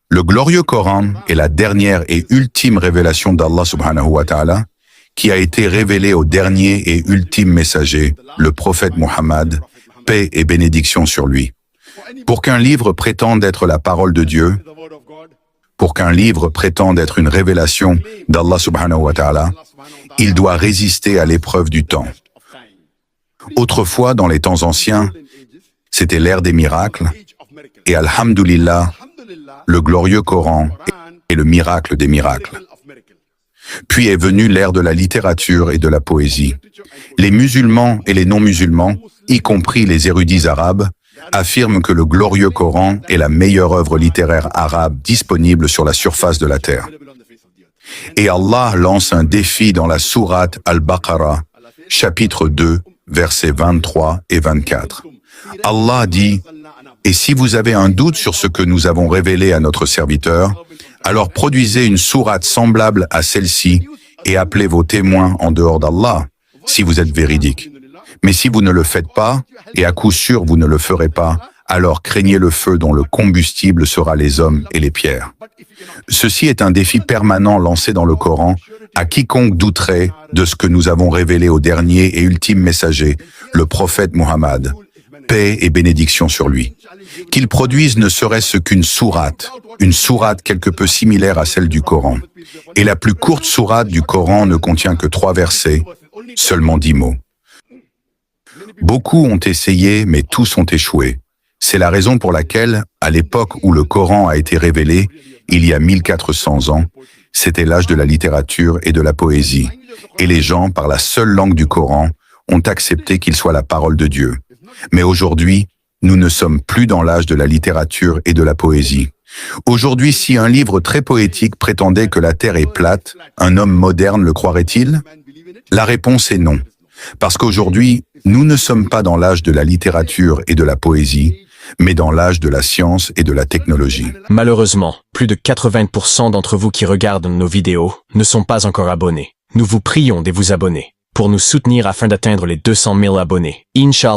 Le glorieux Coran est la dernière et ultime révélation d'Allah subhanahu wa ta'ala, qui a été révélée au dernier et ultime messager, le prophète Muhammad, paix et bénédiction sur lui. Pour qu'un livre prétende être la parole de Dieu, pour qu'un livre prétende être une révélation d'Allah subhanahu wa ta'ala, il doit résister à l'épreuve du temps. Autrefois, dans les temps anciens, c'était l'ère des miracles, et alhamdulillah, le glorieux Coran est le miracle des miracles. Puis est venue l'ère de la littérature et de la poésie. Les musulmans et les non-musulmans, y compris les érudits arabes, affirment que le glorieux Coran est la meilleure œuvre littéraire arabe disponible sur la surface de la terre. Et Allah lance un défi dans la sourate Al-Baqarah, chapitre 2, versets 23 et 24. Allah dit « Et si vous avez un doute sur ce que nous avons révélé à notre serviteur, alors produisez une sourate semblable à celle-ci et appelez vos témoins en dehors d'Allah, si vous êtes véridiques. Mais si vous ne le faites pas, et à coup sûr vous ne le ferez pas, alors craignez le feu dont le combustible sera les hommes et les pierres. » Ceci est un défi permanent lancé dans le Coran à quiconque douterait de ce que nous avons révélé au dernier et ultime messager, le prophète Muhammad, paix et bénédiction sur lui. Qu'il produise ne serait-ce qu'une sourate quelque peu similaire à celle du Coran. Et la plus courte sourate du Coran ne contient que 3 versets, seulement 10 mots. Beaucoup ont essayé, mais tous ont échoué. C'est la raison pour laquelle, à l'époque où le Coran a été révélé, il y a 1400 ans, c'était l'âge de la littérature et de la poésie. Et les gens, par la seule langue du Coran, ont accepté qu'il soit la parole de Dieu. Mais aujourd'hui, nous ne sommes plus dans l'âge de la littérature et de la poésie. Aujourd'hui, si un livre très poétique prétendait que la Terre est plate, un homme moderne le croirait-il? La réponse est non. Parce qu'aujourd'hui, nous ne sommes pas dans l'âge de la littérature et de la poésie, mais dans l'âge de la science et de la technologie. Malheureusement, plus de 80% d'entre vous qui regardent nos vidéos ne sont pas encore abonnés. Nous vous prions de vous abonner pour nous soutenir afin d'atteindre les 200 000 abonnés. Inch'Allah.